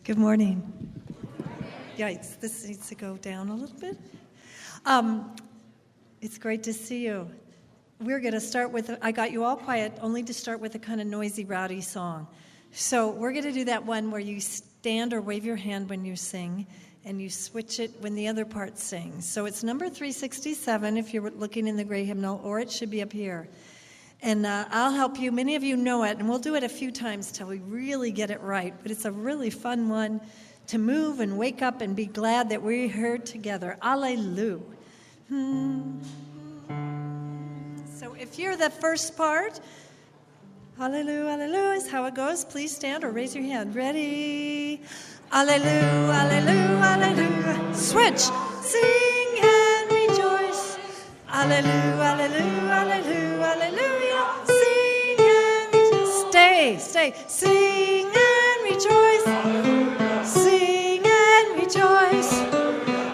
Good morning. Yikes, this needs to go down a little bit. It's great to see you. We're going to start with, I got you all quiet, only to start with a kind of noisy, rowdy song. So we're going to do that one where you stand or wave your hand when you sing, and you switch it when the other part sings. So it's number 367 if you're looking in the gray hymnal, or it should be up here. And I'll help you. Many of you know it, and we'll do it a few times till we really get it right. But it's a really fun one to move and wake up and be glad that we're here together. Alleluia. So if you're the first part, Alleluia, Alleluia is how it goes. Please stand or raise your hand. Ready? Alleluia, Alleluia, Alleluia. Switch. Sing and rejoice. Alleluia, Alleluia, Alleluia, Alleluia. Sing and rejoice. Stay. Sing and rejoice. Sing and rejoice.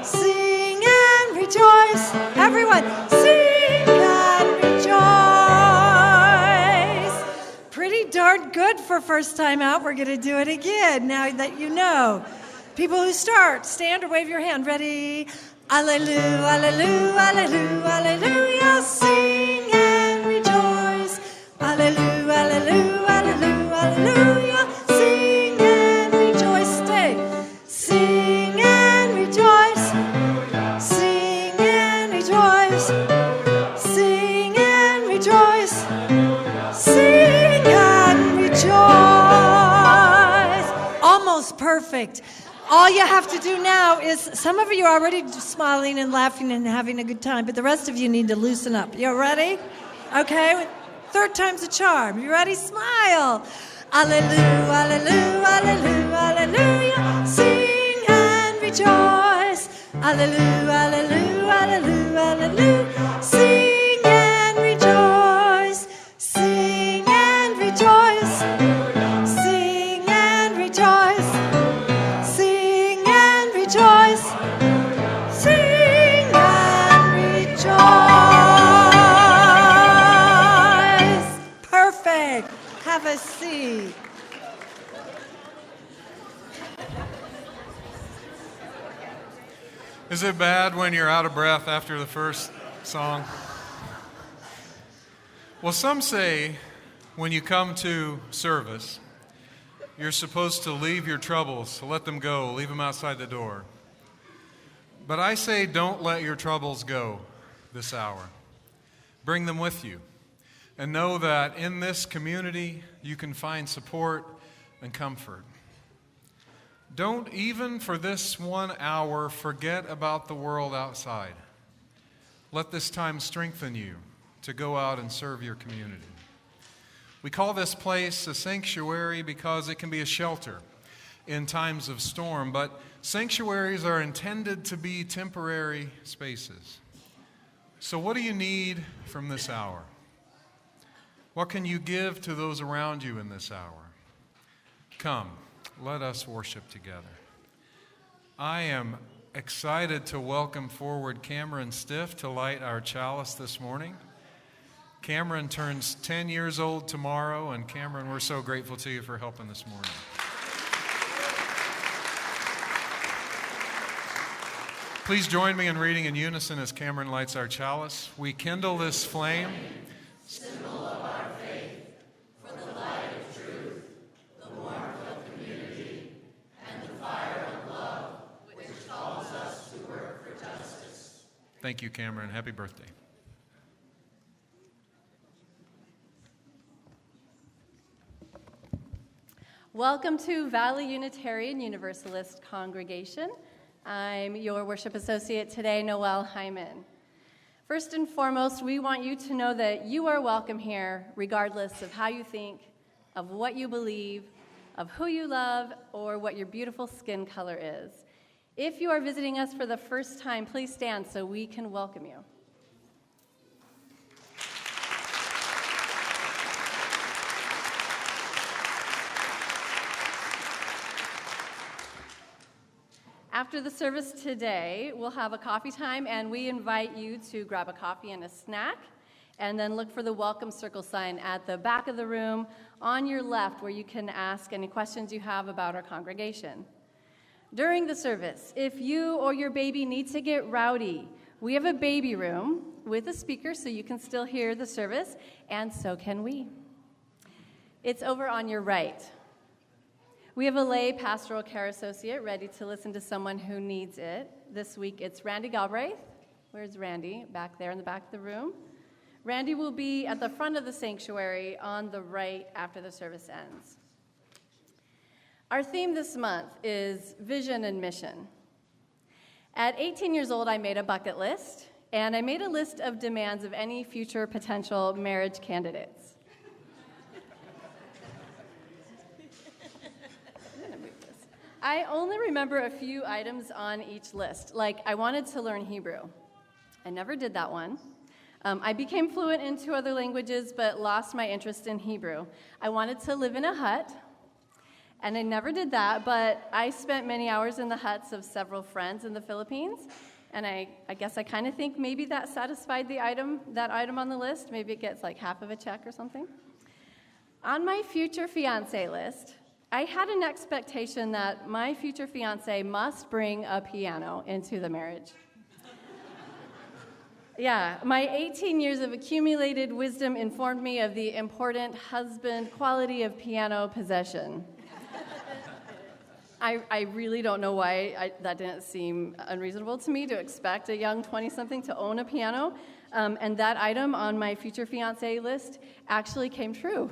Sing and rejoice. Everyone, sing and rejoice. Pretty darn good for first time out. We're going to do it again now that you know. People who start, stand or wave your hand. Ready? Alleluia, Alleluia, Alleluia, Alleluia. Sing and rejoice. Alleluia, Alleluia, Alleluia, Alleluia. Sing and rejoice. Stay. Sing and rejoice. Sing and rejoice. Sing and rejoice. Sing and rejoice. Almost perfect. All you have to do now is, some of you are already smiling and laughing and having a good time, but the rest of you need to loosen up. You ready? Okay? Third time's a charm. You ready? Smile. Alleluia, Alleluia, Alleluia, Alleluia. Sing and rejoice. Alleluia, Alleluia, Alleluia, Alleluia. Sing and rejoice. Sing and rejoice. Sing and rejoice. Sing and rejoice. Sing and rejoice. Perfect. Have a seat. Is it bad when you're out of breath after the first song? Well, some say when you come to service, you're supposed to leave your troubles, to let them go, leave them outside the door. But I say don't let your troubles go this hour. Bring them with you. And know that in this community you can find support and comfort. Don't even for this 1 hour forget about the world outside. Let this time strengthen you to go out and serve your community. We call this place a sanctuary because it can be a shelter in times of storm, but sanctuaries are intended to be temporary spaces. So what do you need from this hour? What can you give to those around you in this hour? Come, let us worship together. I am excited to welcome forward Cameron Stiff to light our chalice this morning. Cameron turns 10 years old tomorrow, and Cameron, we're so grateful to you for helping this morning. Please join me in reading in unison as Cameron lights our chalice. We kindle this flame, symbol of our faith, for the light of truth, the warmth of community, and the fire of love, which calls us to work for justice. Thank you, Cameron. Happy birthday. Welcome to Valley Unitarian Universalist Congregation. I'm your worship associate today, Noelle Hyman. First and foremost, we want you to know that you are welcome here, regardless of how you think, of what you believe, of who you love, or what your beautiful skin color is. If you are visiting us for the first time, please stand so we can welcome you. After the service today, we'll have a coffee time, and we invite you to grab a coffee and a snack, and then look for the Welcome Circle sign at the back of the room on your left, where you can ask any questions you have about our congregation. During the service, if you or your baby need to get rowdy, we have a baby room with a speaker so you can still hear the service, and so can we. It's over on your right. We have a lay pastoral care associate ready to listen to someone who needs it. This week it's Randy Galbraith. Where's Randy? Back there in the back of the room. Randy will be at the front of the sanctuary on the right after the service ends. Our theme this month is vision and mission. At 18 years old, I made a bucket list, and I made a list of demands of any future potential marriage candidates. I only remember a few items on each list, like I wanted to learn Hebrew. I never did that one. I became fluent in 2 other languages, but lost my interest in Hebrew. I wanted to live in a hut, and I never did that, but I spent many hours in the huts of several friends in the Philippines, and I guess I kind of think maybe that satisfied that item on the list. Maybe it gets like half of a check or something. On my future fiancé list, I had an expectation that my future fiancé must bring a piano into the marriage. Yeah, my 18 years of accumulated wisdom informed me of the important husband quality of piano possession. I really don't know why that didn't seem unreasonable to me to expect a young 20-something to own a piano, and that item on my future fiancé list actually came true.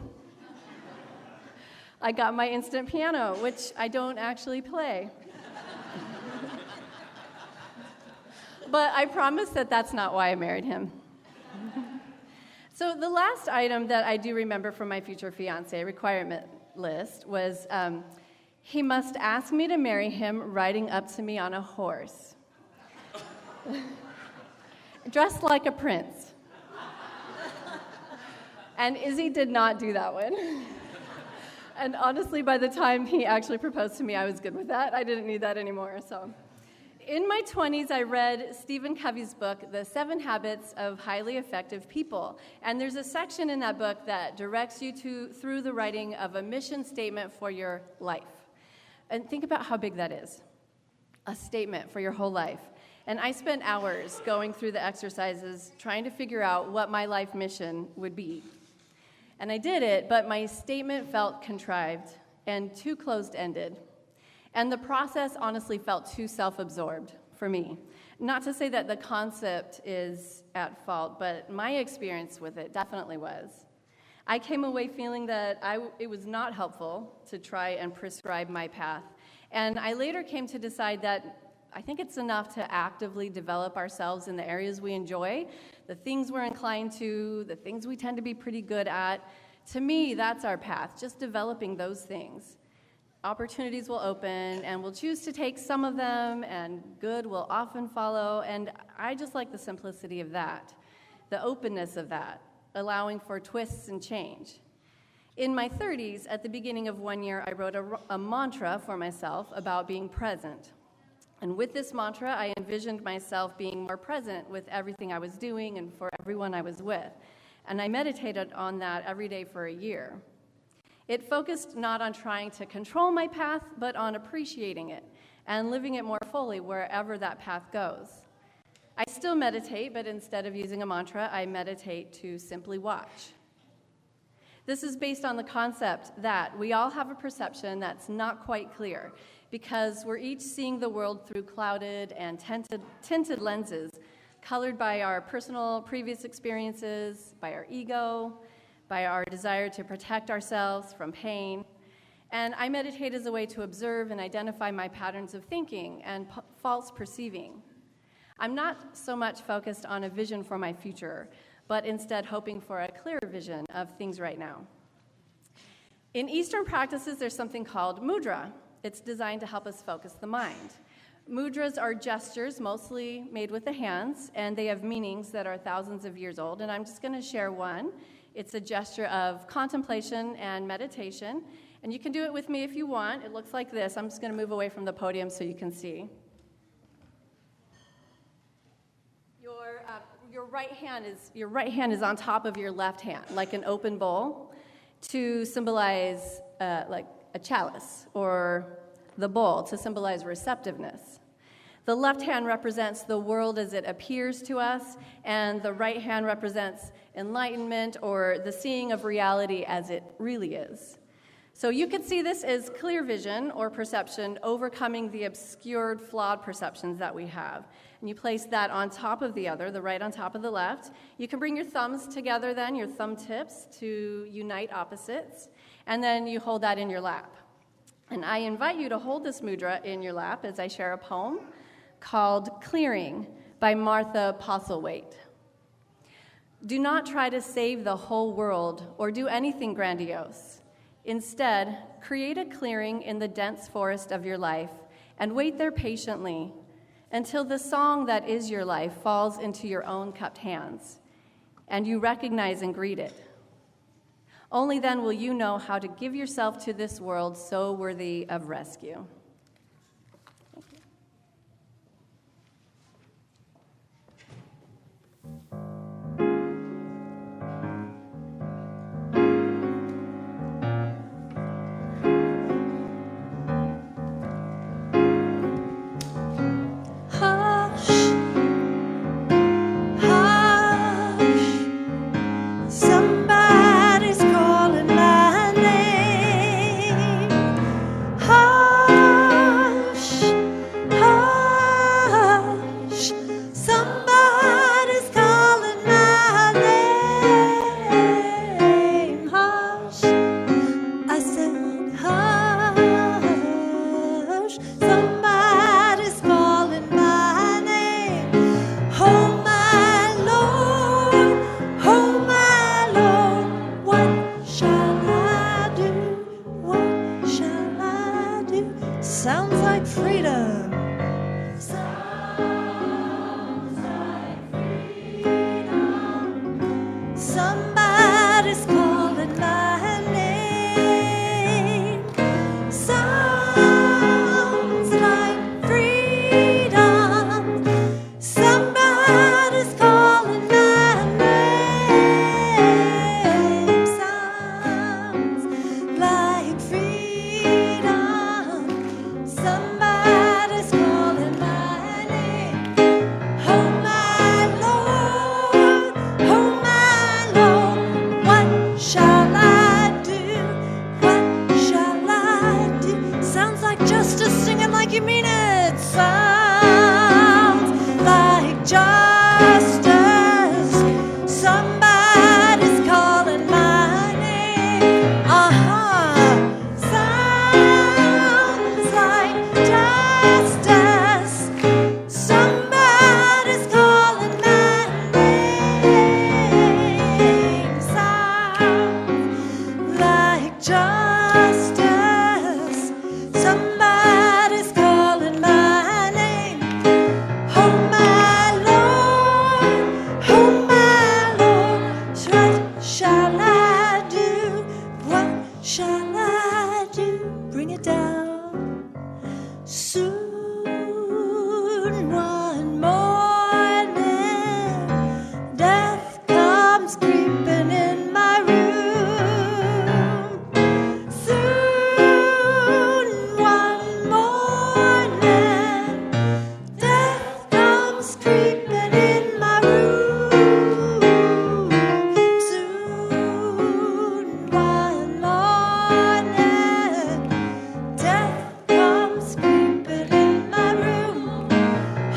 I got my instant piano, which I don't actually play. But I promise that that's not why I married him. So the last item that I do remember from my future fiancé requirement list was he must ask me to marry him riding up to me on a horse, dressed like a prince. And Izzy did not do that one. And honestly, by the time he actually proposed to me, I was good with that. I didn't need that anymore, so. In my 20s, I read Stephen Covey's book, The 7 Habits of Highly Effective People. And there's a section in that book that directs you through the writing of a mission statement for your life. And think about how big that is, a statement for your whole life. And I spent hours going through the exercises trying to figure out what my life mission would be. And I did it, but my statement felt contrived and too closed-ended. And the process honestly felt too self-absorbed for me. Not to say that the concept is at fault, but my experience with it definitely was. I came away feeling that it was not helpful to try and prescribe my path. And I later came to decide that I think it's enough to actively develop ourselves in the areas we enjoy, the things we're inclined to, the things we tend to be pretty good at. To me, that's our path, just developing those things. Opportunities will open, and we'll choose to take some of them, and good will often follow, and I just like the simplicity of that, the openness of that, allowing for twists and change. In my 30s, at the beginning of one year, I wrote a mantra for myself about being present. And with this mantra, I envisioned myself being more present with everything I was doing and for everyone I was with. And I meditated on that every day for a year. It focused not on trying to control my path, but on appreciating it and living it more fully wherever that path goes. I still meditate, but instead of using a mantra, I meditate to simply watch. This is based on the concept that we all have a perception that's not quite clear because we're each seeing the world through clouded and tinted lenses, colored by our personal previous experiences, by our ego, by our desire to protect ourselves from pain. And I meditate as a way to observe and identify my patterns of thinking and false perceiving. I'm not so much focused on a vision for my future, but instead hoping for a clearer vision of things right now. In Eastern practices, there's something called mudra. It's designed to help us focus the mind. Mudras are gestures, mostly made with the hands, and they have meanings that are thousands of years old, and I'm just going to share one. It's a gesture of contemplation and meditation, and you can do it with me if you want. It looks like this. I'm just going to move away from the podium so you can see. Your right hand is on top of your left hand, like an open bowl, to symbolize like a chalice or the bowl, to symbolize receptiveness. The left hand represents the world as it appears to us, and the right hand represents enlightenment or the seeing of reality as it really is. So you could see this as clear vision or perception overcoming the obscured, flawed perceptions that we have. And you place that on top of the other, the right on top of the left. You can bring your thumbs together then, your thumb tips, to unite opposites, and then you hold that in your lap. And I invite you to hold this mudra in your lap as I share a poem called Clearing by Martha Postlethwaite. Do not try to save the whole world or do anything grandiose. Instead, create a clearing in the dense forest of your life and wait there patiently until the song that is your life falls into your own cupped hands and you recognize and greet it. Only then will you know how to give yourself to this world so worthy of rescue. Somebody's calling my name.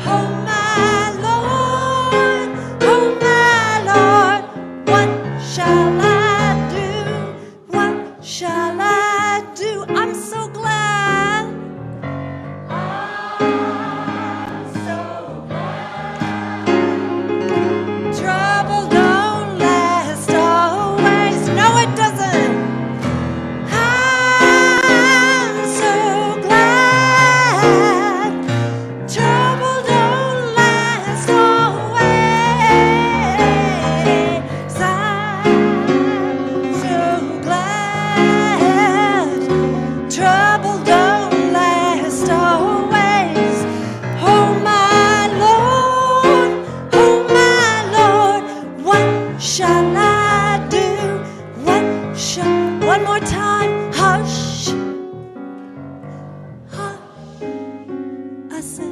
Hold said,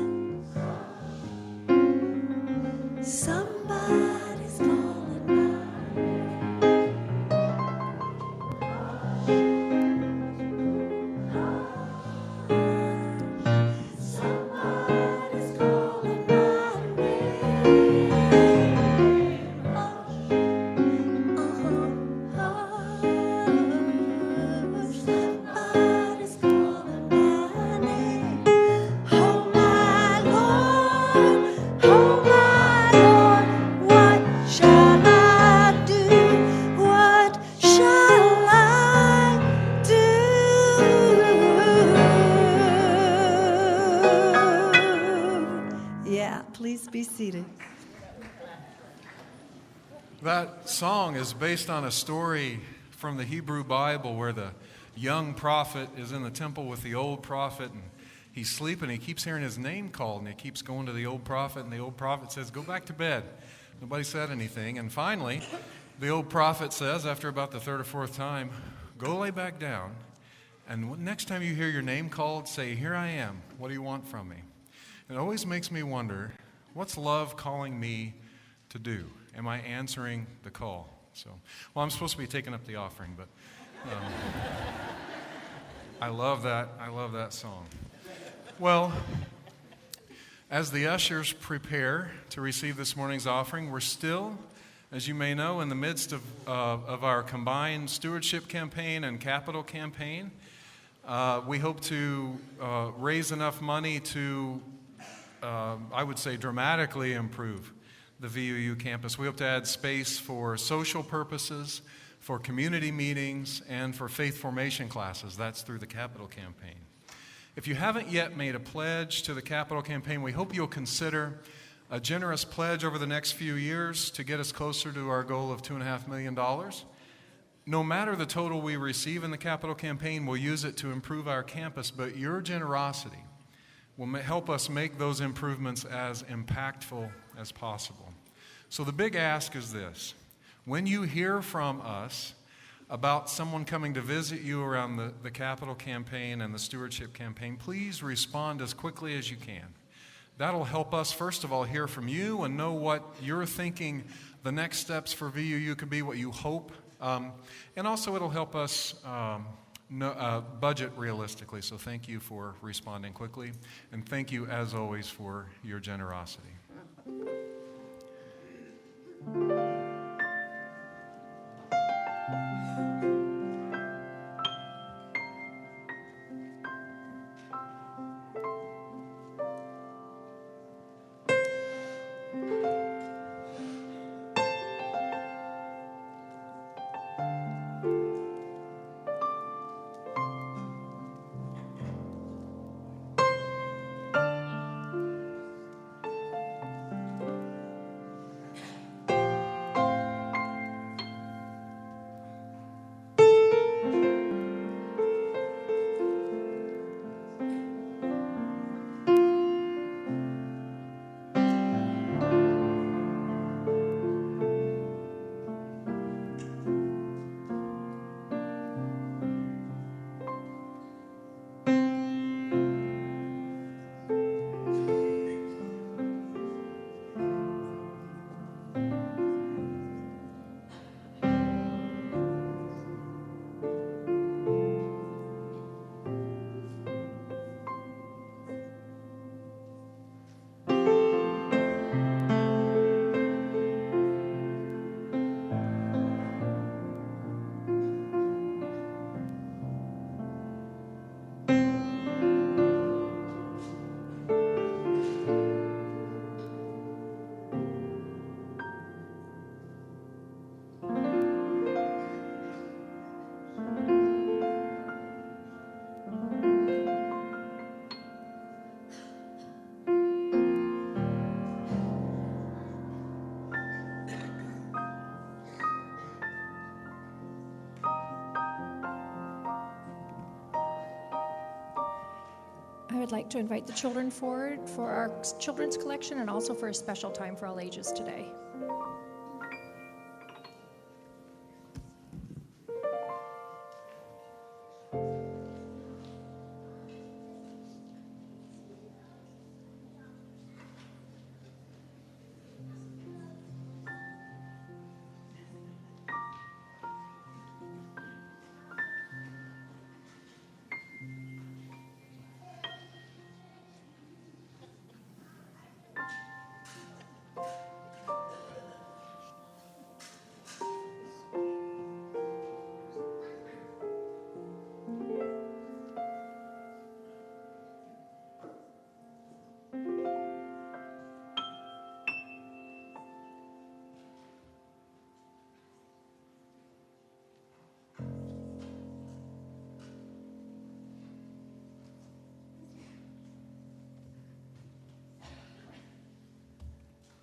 somebody's calling my somebody's calling my name. Somebody's calling my name. Oh my Lord, what shall I do? What shall I do? Yeah, please be seated. That song is based on a story from the Hebrew Bible where the young prophet is in the temple with the old prophet, and he's sleeping. He keeps hearing his name called, and he keeps going to the old prophet, and the old prophet says, go back to bed. Nobody said anything. And finally, the old prophet says, after about the third or fourth time, go lay back down, and next time you hear your name called, say, here I am. What do you want from me? It always makes me wonder, what's love calling me to do? Am I answering the call? So, well, I'm supposed to be taking up the offering, but I love that. I love that song. Well, as the ushers prepare to receive this morning's offering, we're still, as you may know, in the midst of our combined stewardship campaign and capital campaign. We hope to raise enough money to, I would say, dramatically improve the VUU campus. We hope to add space for social purposes, for community meetings, and for faith formation classes. That's through the capital campaign. If you haven't yet made a pledge to the capital campaign, we hope you'll consider a generous pledge over the next few years to get us closer to our goal of $2.5 million. No matter the total we receive in the capital campaign, we'll use it to improve our campus, but your generosity will help us make those improvements as impactful as possible. So the big ask is this. When you hear from us about someone coming to visit you around the capital campaign and the stewardship campaign, please respond as quickly as you can. That'll help us, first of all, hear from you and know what you're thinking the next steps for VUU could be, what you hope. And also it'll help us budget realistically. So thank you for responding quickly. And thank you, as always, for your generosity. I would like to invite the children forward for our children's collection and also for a special time for all ages today.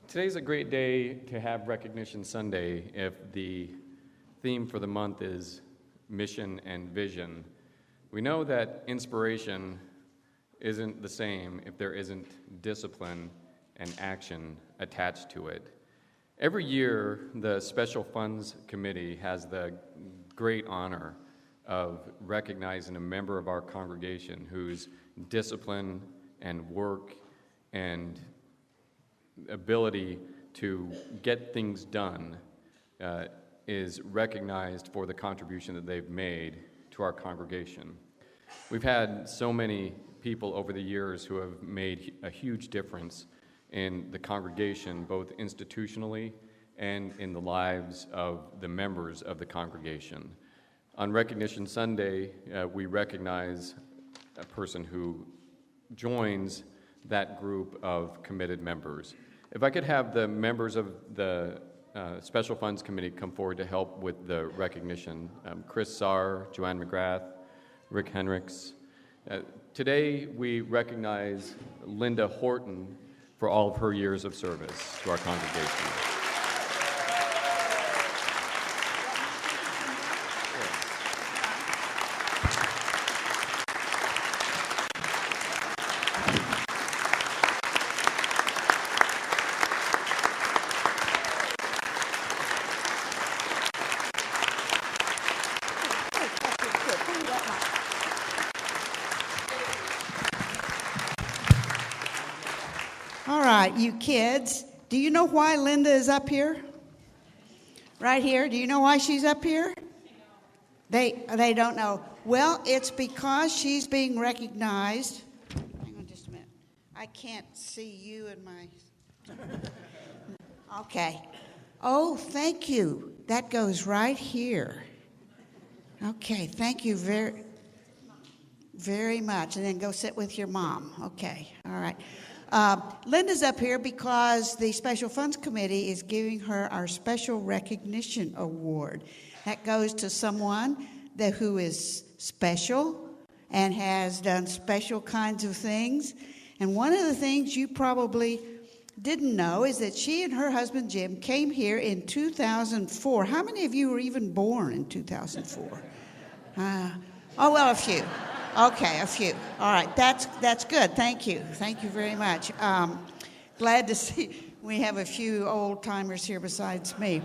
Today's a great day to have Recognition Sunday if the theme for the month is mission and vision. We know that inspiration isn't the same if there isn't discipline and action attached to it. Every year, the Special Funds Committee has the great honor of recognizing a member of our congregation whose discipline and work and ability to get things done is recognized for the contribution that they've made to our congregation. We've had so many people over the years who have made a huge difference in the congregation, both institutionally and in the lives of the members of the congregation. On Recognition Sunday, we recognize a person who joins that group of committed members. If I could have the members of the Special Funds Committee come forward to help with the recognition. Chris Saar, Joanne McGrath, Rick Henricks. Today we recognize Linda Horton for all of her years of service to our congregation. All right, you kids, do you know why Linda is up here? Right here. Do you know why she's up here? They don't know. Well, it's because she's being recognized. Hang on just a minute. I can't see you in my... Okay. Oh, thank you. That goes right here. Okay, thank you very, very much. And then go sit with your mom. Okay, all right. Linda's up here because the Special Funds Committee is giving her our Special Recognition Award. That goes to someone who is special and has done special kinds of things. And one of the things you probably didn't know is that she and her husband Jim came here in 2004. How many of you were even born in 2004? Oh, well, a few. Okay, a few. All right, that's good. Thank you. Thank you very much. Glad to see we have a few old-timers here besides me.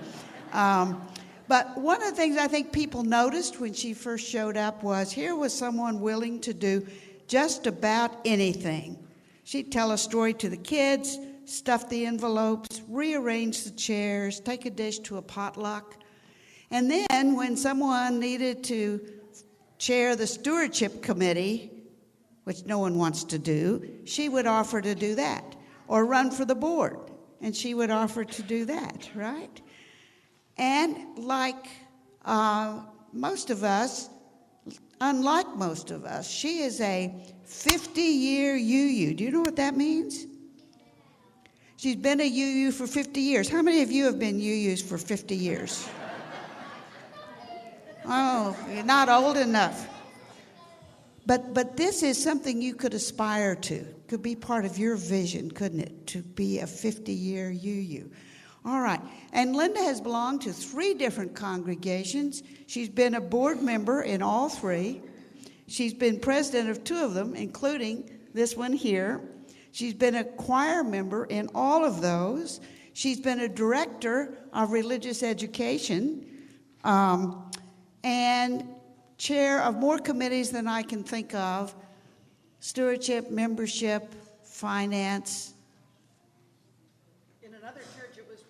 But one of the things I think people noticed when she first showed up was here was someone willing to do just about anything. She'd tell a story to the kids, stuff the envelopes, rearrange the chairs, take a dish to a potluck. And then when someone needed to chair the stewardship committee, which no one wants to do, she would offer to do that. Or run for the board, and she would offer to do that, right? And like most of us, unlike most of us, she is a 50-year UU. Do you know what that means? She's been a UU for 50 years. How many of you have been UUs for 50 years? Oh, you're not old enough. But this is something you could aspire to. Could be part of your vision, couldn't it? To be a 50-year UU. All right. And Linda has belonged to 3 different congregations. She's been a board member in all 3. She's been president of 2 of them, including this one here. She's been a choir member in all of those. She's been a director of religious education. And chair of more committees than I can think of: stewardship, membership, finance. In another church, it was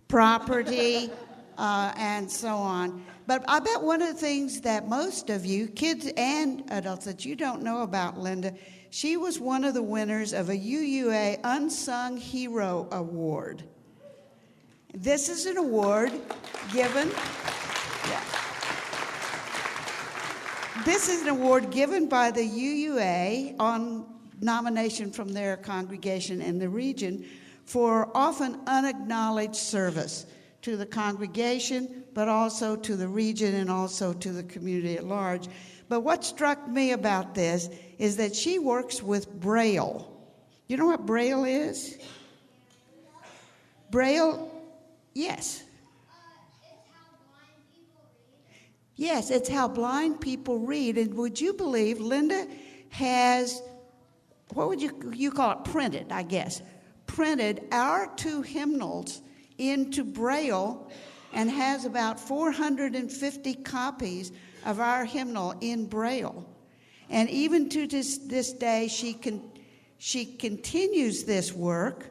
property, and so on. But I bet one of the things that most of you, kids and adults, that you don't know about Linda, she was one of the winners of a UUA Unsung Hero Award. This is an award given... This is an award given by the UUA on nomination from their congregation in the region for often unacknowledged service to the congregation, but also to the region and also to the community at large. But what struck me about this is that she works with Braille. You know what Braille is? Braille, yes. Yes, it's how blind people read. And would you believe Linda has, what would you call it, printed, I guess, printed our 2 hymnals into Braille and has about 450 copies of our hymnal in Braille. And even to this day, she continues this work.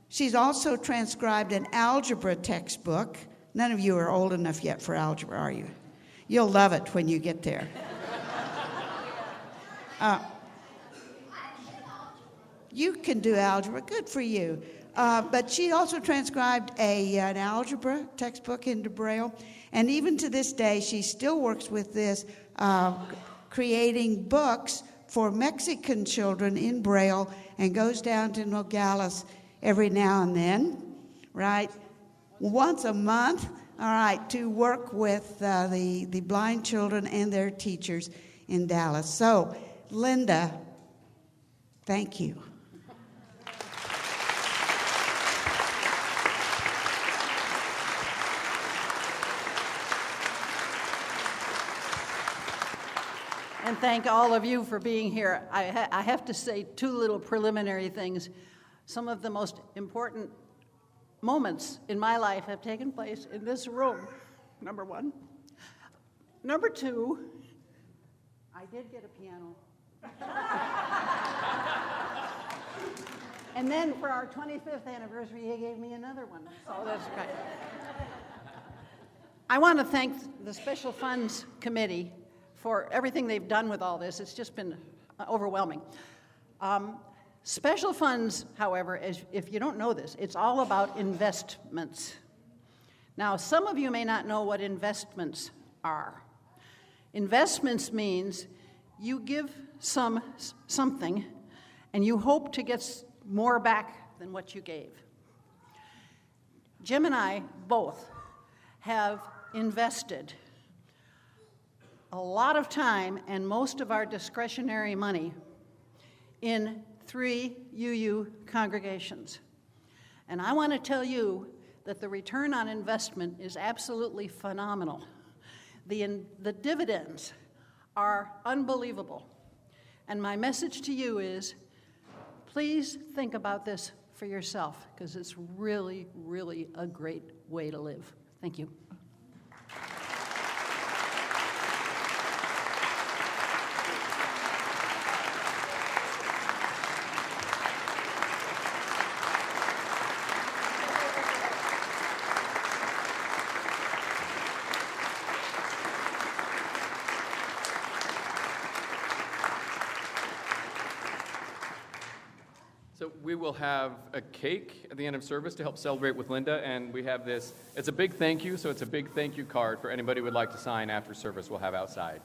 She's also transcribed an algebra textbook. None of you are old enough yet for algebra, are you? You'll love it when you get there. You can do algebra. Good for you. But she also transcribed an algebra textbook into Braille. And even to this day, she still works with this, creating books for Mexican children in Braille, and goes down to Nogales every now and then, right? Once a month, all right, to work with the blind children and their teachers in Dallas. So, Linda, thank you. And thank all of you for being here. I have to say 2 little preliminary things. Some of the most important moments in my life have taken place in this room, number 1. Number 2, I did get a piano. And then for our 25th anniversary, he gave me another one. So that's great. I want to thank the Special Funds Committee for everything they've done with all this. It's just been overwhelming. Special funds, however, if you don't know this, it's all about investments. Now, some of you may not know what investments are. Investments means you give something and you hope to get more back than what you gave. Jim and I both have invested a lot of time and most of our discretionary money in 3 UU congregations. And I want to tell you that the return on investment is absolutely phenomenal. The dividends are unbelievable. And my message to you is, please think about this for yourself, because it's really, really a great way to live. Thank you. So we will have a cake at the end of service to help celebrate with Linda, and we have this. It's a big thank you, so it's a big thank you card for anybody who would like to sign after service. We'll have outside.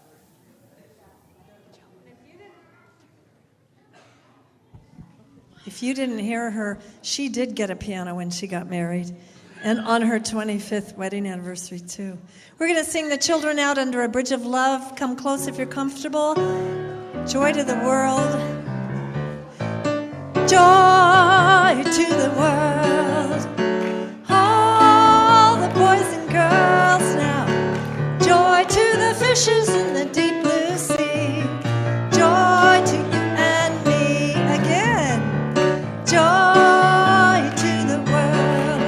If you didn't hear her, she did get a piano when she got married, and on her 25th wedding anniversary, too. We're going to sing the children out under a bridge of love. Come close if you're comfortable. Joy to the world. Joy to the world. All the boys and girls now. Joy to the fishes in the deep blue sea. Joy to you and me again. Joy to the world.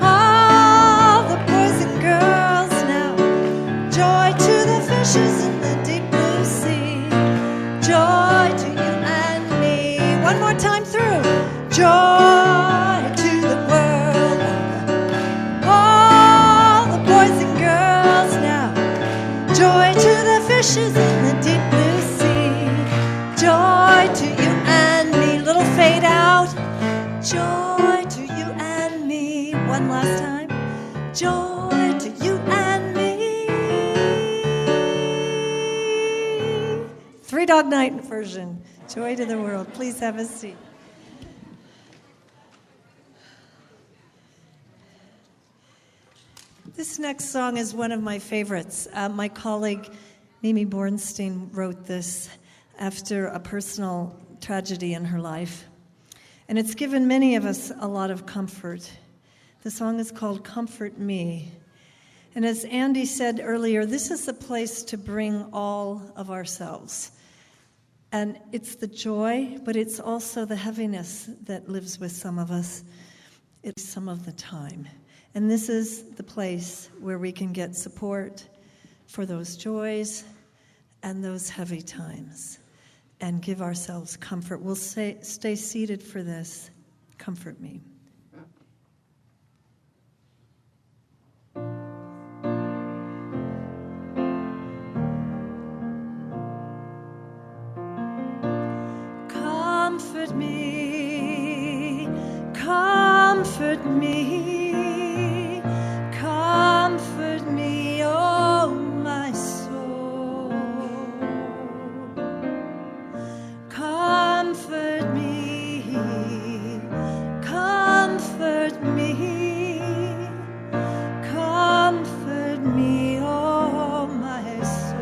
All the boys and girls now. Joy to the fishes in the deep blue sea. Joy to you and me. One more time through. Joy to the world. All the boys and girls now. Joy to the fishes in the deep blue sea. Joy to you and me. Little fade out. Joy to you and me. One last time. Joy to you and me. Three Dog Night version. Joy to the world. Please have a seat. This next song is one of my favorites. My colleague Mimi Bornstein wrote this after a personal tragedy in her life. And it's given many of us a lot of comfort. The song is called Comfort Me. And as Andy said earlier, this is the place to bring all of ourselves. And it's the joy, but it's also the heaviness that lives with some of us. It's some of the time. And this is the place where we can get support for those joys and those heavy times and give ourselves comfort. We'll stay seated for this. Comfort me. Comfort me, comfort me, comfort me, oh my soul. Comfort me, comfort me, comfort me, oh my soul.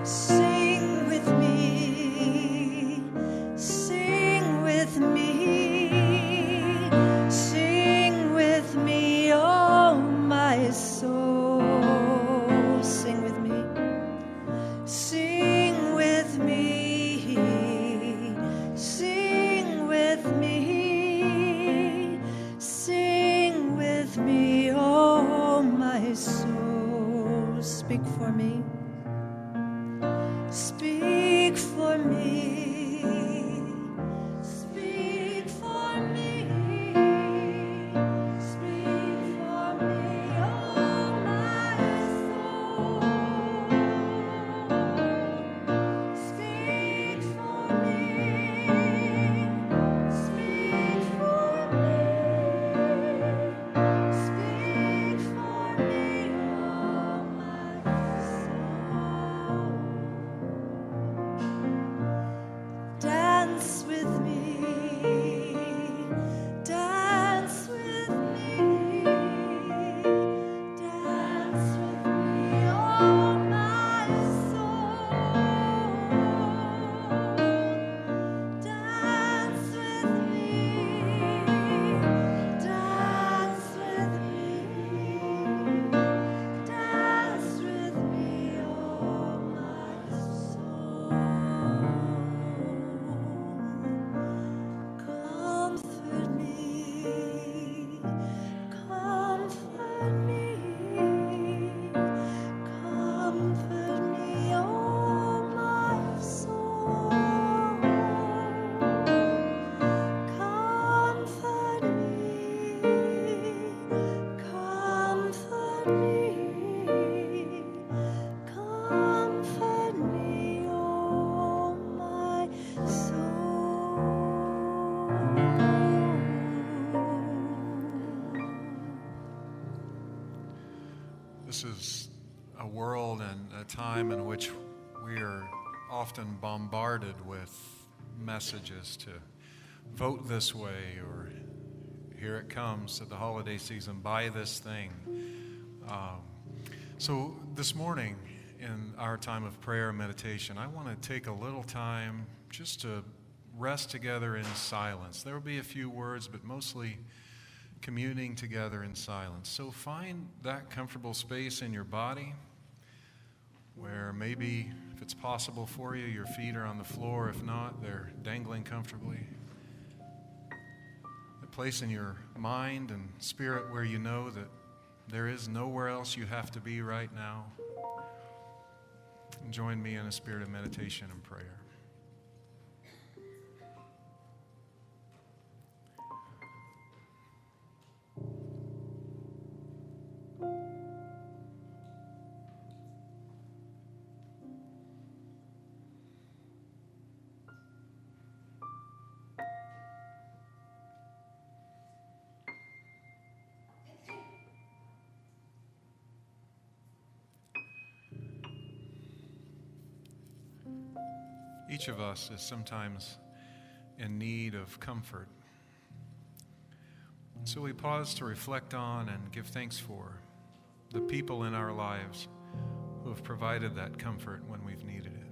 Sing with me, sing with me, sing with me, oh my soul. Sing with me, sing with me, sing with me, sing with me, oh my soul. Speak for me. Speak for me, speak for me, speak for me, oh my soul. Speak for me, speak for me, speak for me, oh my soul. Dance with me, dance with me, dance with me, oh my soul. Dance with me, dance with me, dance with me, oh my soul. Comfort me, comfort me, comfort me, oh my soul. Comfort me, comfort me, comfort me, oh my soul. This is a world and a time in which we are often bombarded with messages to vote this way, or here it comes at the holiday season, buy this thing. So this morning in our time of prayer and meditation, I want to take a little time just to rest together in silence. There will be a few words, but mostly communing together in silence. So find that comfortable space in your body where maybe, if it's possible for you, your feet are on the floor. If not, they're dangling comfortably. A place in your mind and spirit where you know that there is nowhere else you have to be right now. And join me in a spirit of meditation and prayer. Each of us is sometimes in need of comfort. So we pause to reflect on and give thanks for the people in our lives who have provided that comfort when we've needed it.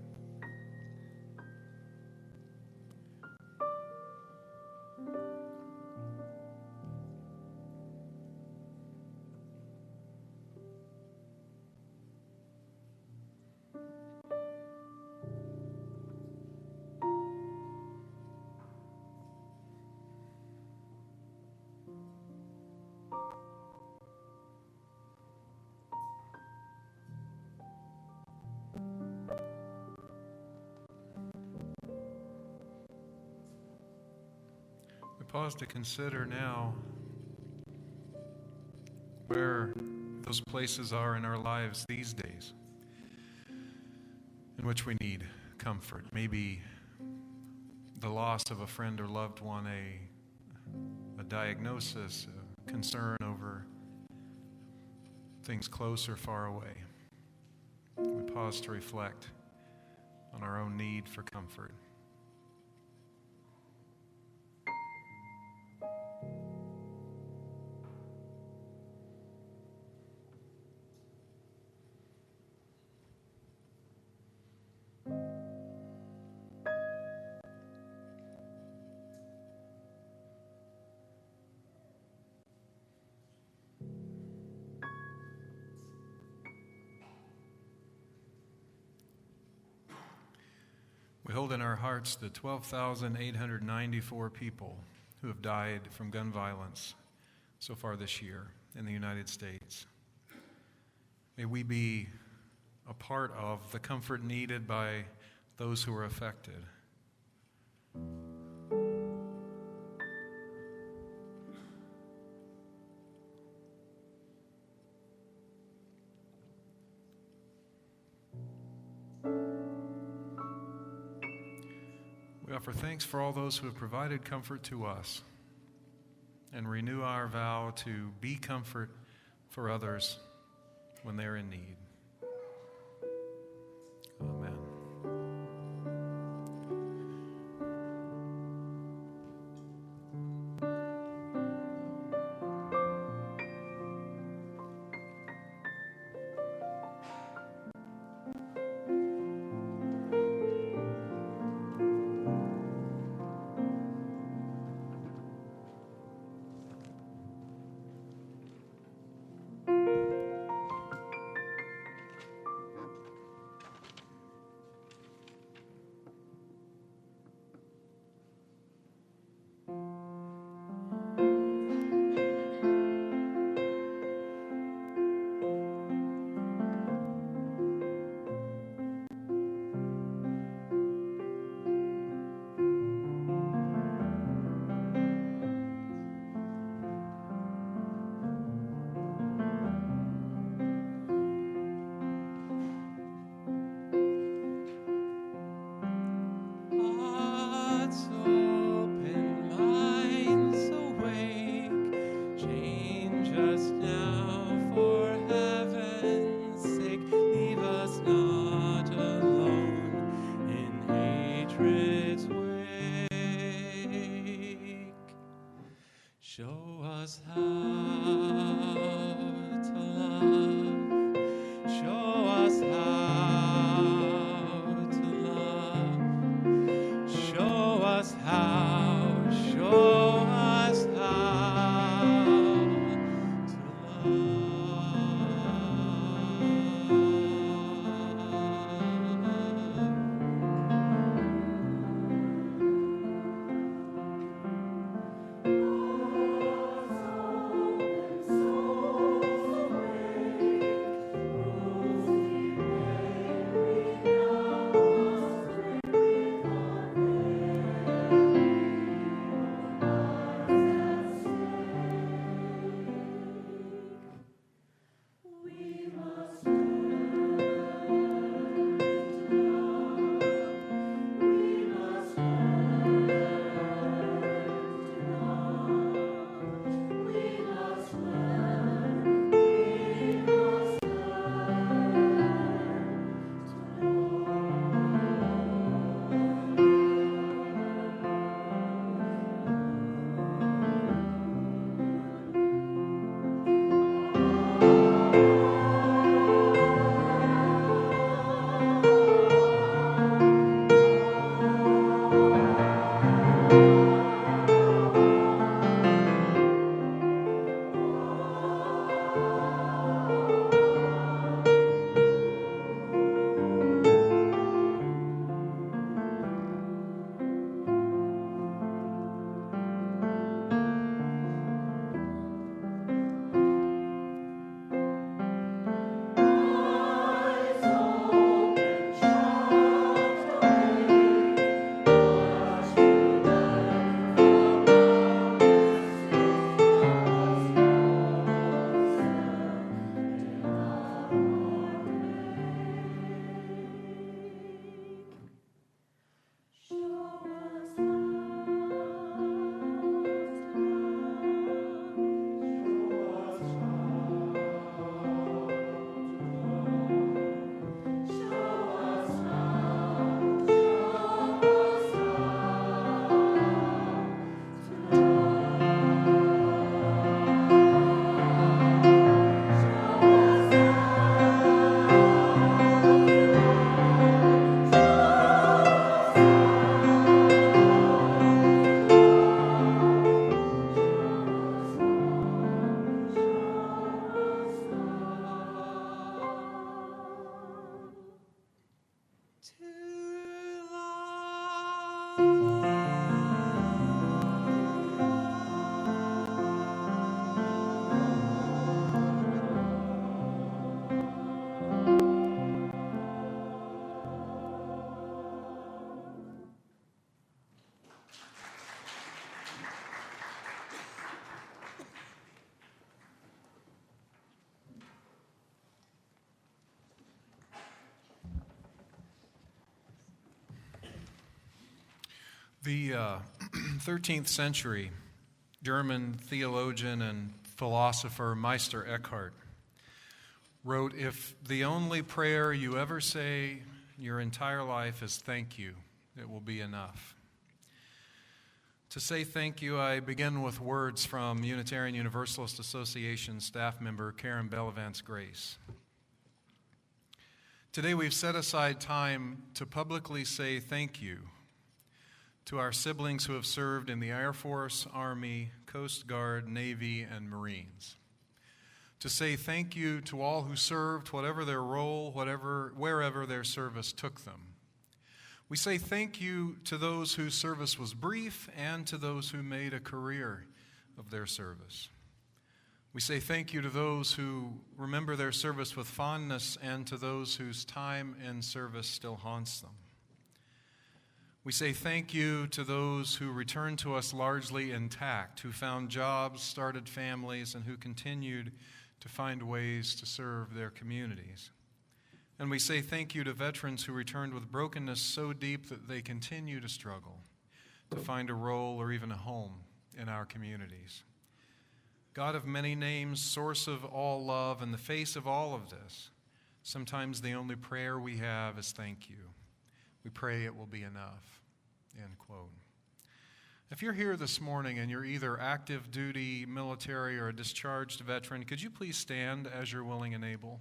pause to consider now where those places are in our lives these days in which we need comfort. Maybe the loss of a friend or loved one, a diagnosis, a concern over things close or far away. We pause to reflect on our own need for comfort. We hold in our hearts the 12,894 people who have died from gun violence so far this year in the United States. May we be a part of the comfort needed by those who are affected. We offer thanks for all those who have provided comfort to us and renew our vow to be comfort for others when they're in need. Amen. Show us how to love. Show us how to love. Show us how. Show us how to love. The 13th century German theologian and philosopher Meister Eckhart wrote, "If the only prayer you ever say your entire life is thank you, it will be enough." To say thank you, I begin with words from Unitarian Universalist Association staff member Karen Bellavance Grace. Today we've set aside time to publicly say thank you to our siblings who have served in the Air Force, Army, Coast Guard, Navy, and Marines. To say thank you to all who served, whatever their role, wherever their service took them. We say thank you to those whose service was brief and to those who made a career of their service. We say thank you to those who remember their service with fondness and to those whose time in service still haunts them. We say thank you to those who returned to us largely intact, who found jobs, started families, and who continued to find ways to serve their communities. And we say thank you to veterans who returned with brokenness so deep that they continue to struggle to find a role or even a home in our communities. God of many names, source of all love, in the face of all of this, sometimes the only prayer we have is thank you. We pray it will be enough, end quote. If you're here this morning and you're either active duty, military, or a discharged veteran, could you please stand as you're willing and able?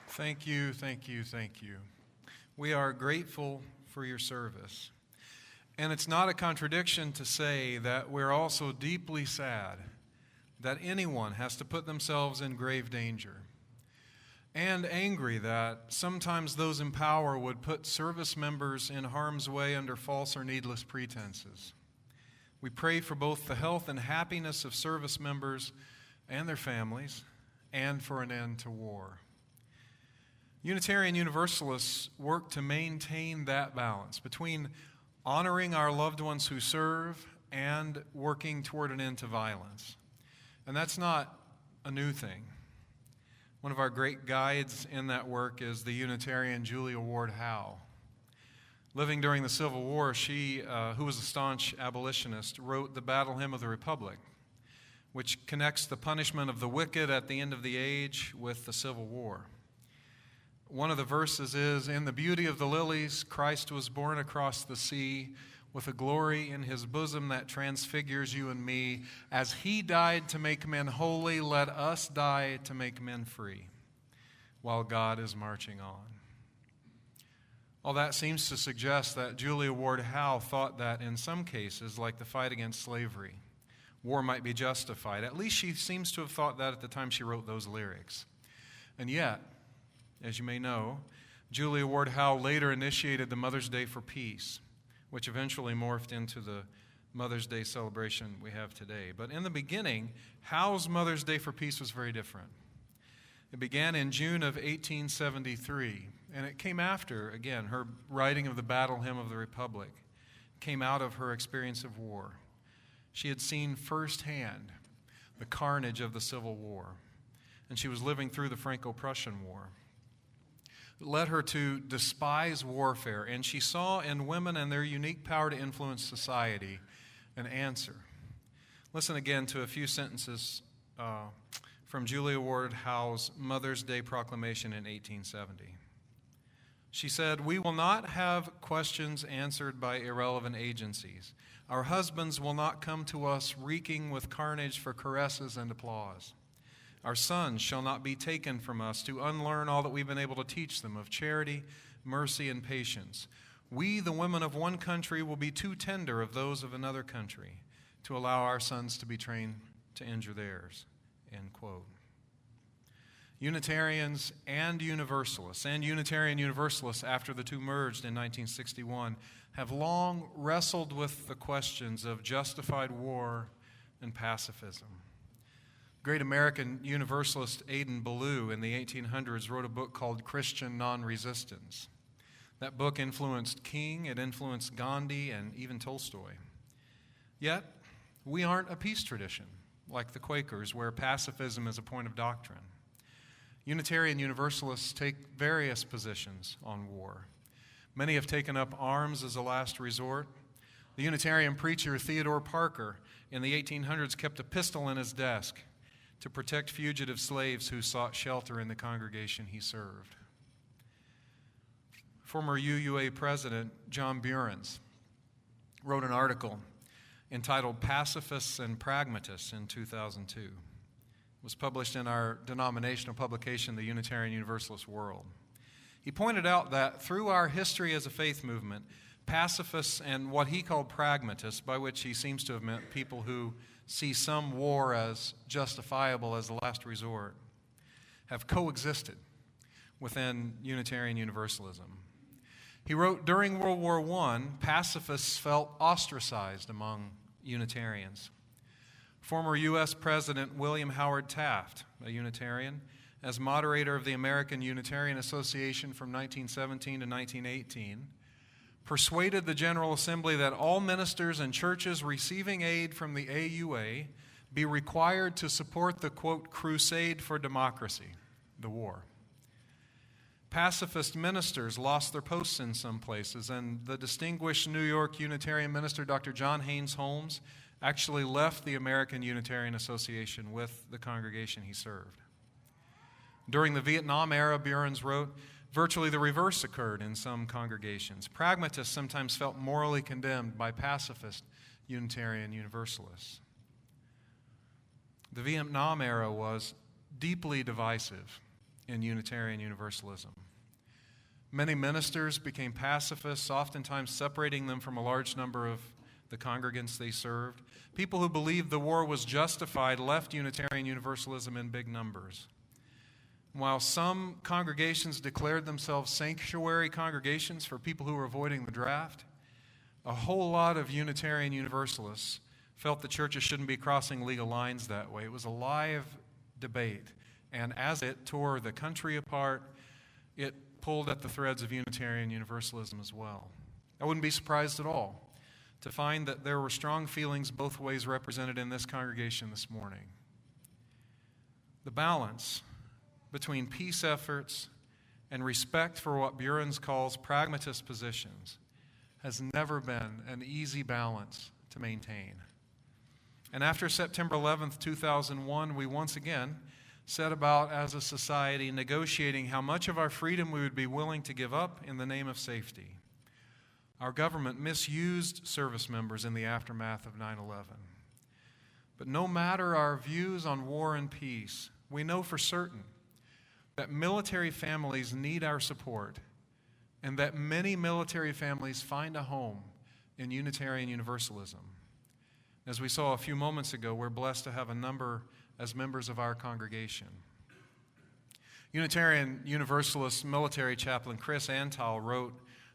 Thank you, thank you, thank you. We are grateful for your service. And it's not a contradiction to say that we're also deeply sad that anyone has to put themselves in grave danger, and angry that sometimes those in power would put service members in harm's way under false or needless pretenses. We pray for both the health and happiness of service members and their families, and for an end to war. Unitarian Universalists work to maintain that balance between honoring our loved ones who serve and working toward an end to violence. And that's not a new thing. One of our great guides in that work is the Unitarian Julia Ward Howe. Living during the Civil War, she, who was a staunch abolitionist, wrote the Battle Hymn of the Republic, which connects the punishment of the wicked at the end of the age with the Civil War. One of the verses is, "In the beauty of the lilies, Christ was born across the sea, with a glory in his bosom that transfigures you and me. As he died to make men holy, let us die to make men free, while God is marching on." All that seems to suggest that Julia Ward Howe thought that in some cases, like the fight against slavery, war might be justified. At least she seems to have thought that at the time she wrote those lyrics. And yet, as you may know, Julia Ward Howe later initiated the Mother's Day for Peace, which eventually morphed into the Mother's Day celebration we have today. But in the beginning, Howe's Mother's Day for Peace was very different. It began in June of 1873, and it came after, again, her writing of the Battle Hymn of the Republic. It came out of her experience of war. She had seen firsthand the carnage of the Civil War, and she was living through the Franco-Prussian War. It led her to despise warfare, and she saw in women and their unique power to influence society an answer. Listen again to a few sentences from Julia Ward Howe's Mother's Day proclamation in 1870. She said, "We will not have questions answered by irrelevant agencies. Our husbands will not come to us reeking with carnage for caresses and applause. Our sons shall not be taken from us to unlearn all that we've been able to teach them of charity, mercy, and patience. We, the women of one country, will be too tender of those of another country to allow our sons to be trained to injure theirs." End quote. Unitarians and Universalists, and Unitarian Universalists after the two merged in 1961, have long wrestled with the questions of justified war and pacifism. Great American Universalist Aidan Ballou in the 1800s wrote a book called Christian Non-Resistance. That book influenced King, it influenced Gandhi, and even Tolstoy. Yet, we aren't a peace tradition, like the Quakers, where pacifism is a point of doctrine. Unitarian Universalists take various positions on war. Many have taken up arms as a last resort. The Unitarian preacher Theodore Parker in the 1800s kept a pistol in his desk to protect fugitive slaves who sought shelter in the congregation he served. Former UUA President John Burns wrote an article entitled Pacifists and Pragmatists in 2002. It was published in our denominational publication, The Unitarian Universalist World. He pointed out that through our history as a faith movement, pacifists and what he called pragmatists, by which he seems to have meant people who see some war as justifiable as the last resort, have coexisted within Unitarian Universalism. He wrote, during World War I, pacifists felt ostracized among Unitarians. Former U.S. President William Howard Taft, a Unitarian, as moderator of the American Unitarian Association from 1917 to 1918, persuaded the General Assembly that all ministers and churches receiving aid from the AUA be required to support the, quote, crusade for democracy, the war. Pacifist ministers lost their posts in some places, and the distinguished New York Unitarian minister, Dr. John Haynes Holmes, actually left the American Unitarian Association with the congregation he served. During the Vietnam era, Burns wrote, virtually the reverse occurred in some congregations. Pragmatists sometimes felt morally condemned by pacifist Unitarian Universalists. The Vietnam era was deeply divisive in Unitarian Universalism. Many ministers became pacifists, oftentimes separating them from a large number of the congregants they served. People who believed the war was justified left Unitarian Universalism in big numbers. While some congregations declared themselves sanctuary congregations for people who were avoiding the draft, a whole lot of Unitarian Universalists felt the churches shouldn't be crossing legal lines that way. It was a live debate, and as it tore the country apart, it pulled at the threads of Unitarian Universalism as well. I wouldn't be surprised at all to find that there were strong feelings both ways represented in this congregation this morning. The balance between peace efforts and respect for what Burns calls pragmatist positions has never been an easy balance to maintain. And after September 11th, 2001, we once again set about as a society negotiating how much of our freedom we would be willing to give up in the name of safety. Our government misused service members in the aftermath of 9/11. But no matter our views on war and peace, we know for certain that military families need our support and that many military families find a home in Unitarian Universalism. As we saw a few moments ago, we're blessed to have a number as members of our congregation. Unitarian Universalist military chaplain Chris Antal wrote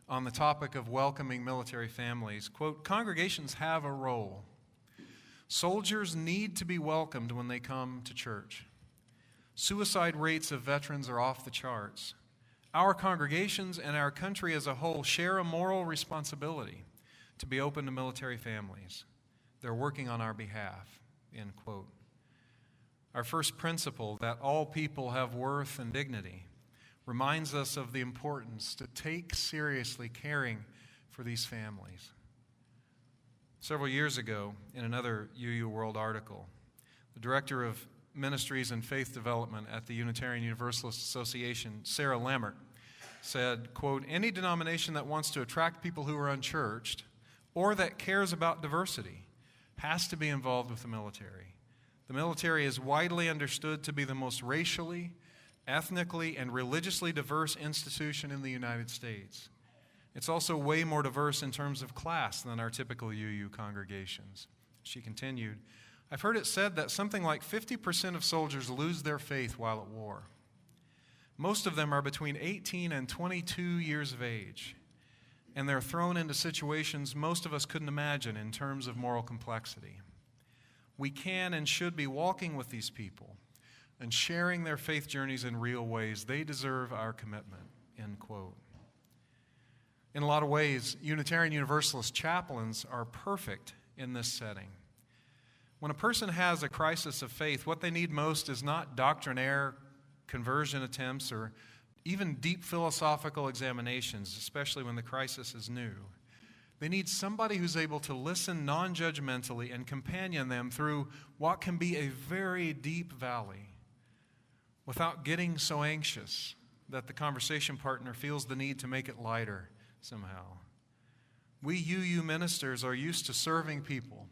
on the topic of welcoming military families, quote, congregations have a role. Soldiers need to be welcomed when they come to church. Suicide rates of veterans are off the charts. Our congregations and our country as a whole share a moral responsibility to be open to military families. They're working on our behalf, end quote. Our first principle, that all people have worth and dignity, reminds us of the importance to take seriously caring for these families. Several years ago, in another UU World article, the director of Ministries and Faith Development at the Unitarian Universalist Association, Sarah Lammert, said, quote, any denomination that wants to attract people who are unchurched or that cares about diversity has to be involved with the military. The military is widely understood to be the most racially, ethnically, and religiously diverse institution in the United States. It's also way more diverse in terms of class than our typical UU congregations. She continued, I've heard it said that something like 50% of soldiers lose their faith while at war. Most of them are between 18 and 22 years of age, and they're thrown into situations most of us couldn't imagine in terms of moral complexity. We can and should be walking with these people and sharing their faith journeys in real ways. They deserve our commitment, end quote. In a lot of ways, Unitarian Universalist chaplains are perfect in this setting. When a person has a crisis of faith, what they need most is not doctrinaire conversion attempts or even deep philosophical examinations, especially when the crisis is new. They need somebody who's able to listen non-judgmentally and companion them through what can be a very deep valley without getting so anxious that the conversation partner feels the need to make it lighter somehow. We UU ministers are used to serving people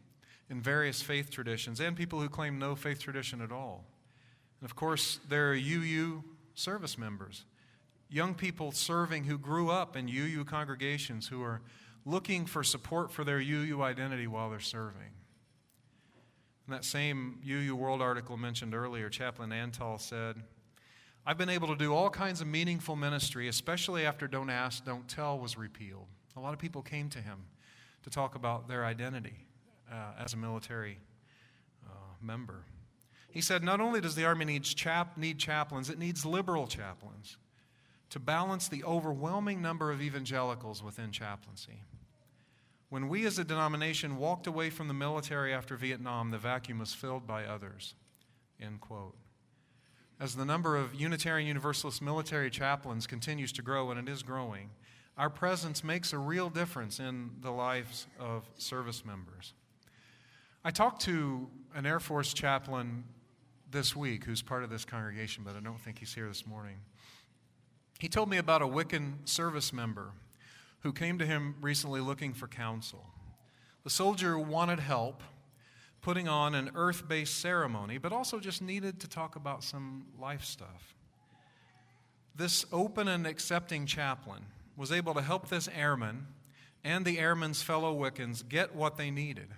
in various faith traditions and people who claim no faith tradition at all. And of course, there are UU service members, young people serving who grew up in UU congregations who are looking for support for their UU identity while they're serving. In that same UU World article mentioned earlier, Chaplain Antal said, "I've been able to do all kinds of meaningful ministry, especially after Don't Ask, Don't Tell was repealed." A lot of people came to him to talk about their identity as a military member. He said, not only does the Army need chaplains, it needs liberal chaplains to balance the overwhelming number of evangelicals within chaplaincy. When we as a denomination walked away from the military after Vietnam, the vacuum was filled by others, end quote. As the number of Unitarian Universalist military chaplains continues to grow, and it is growing, our presence makes a real difference in the lives of service members. I talked to an Air Force chaplain this week who's part of this congregation, but I don't think he's here this morning. He told me about a Wiccan service member who came to him recently looking for counsel. The soldier wanted help putting on an earth-based ceremony, but also just needed to talk about some life stuff. This open and accepting chaplain was able to help this airman and the airman's fellow Wiccans get what they needed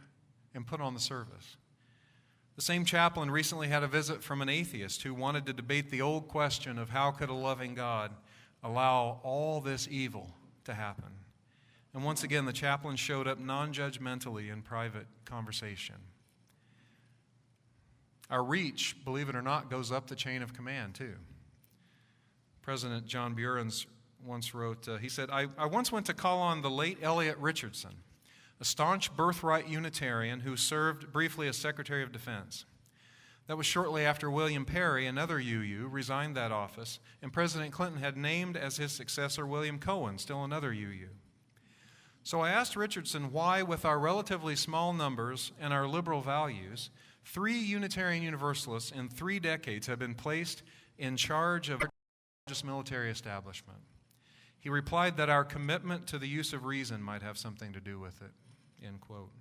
and put on the service. The same chaplain recently had a visit from an atheist who wanted to debate the old question of how could a loving God allow all this evil to happen. And once again, the chaplain showed up non-judgmentally in private conversation. Our reach, believe it or not, goes up the chain of command, too. President John Burens once wrote, he said, I once went to call on the late Elliot Richardson, a staunch birthright Unitarian who served briefly as Secretary of Defense. That was shortly after William Perry, another UU, resigned that office, and President Clinton had named as his successor William Cohen, still another UU. So I asked Richardson why, with our relatively small numbers and our liberal values, 3 Unitarian Universalists in 3 decades have been placed in charge of the largest military establishment. He replied that our commitment to the use of reason might have something to do with it, end quote.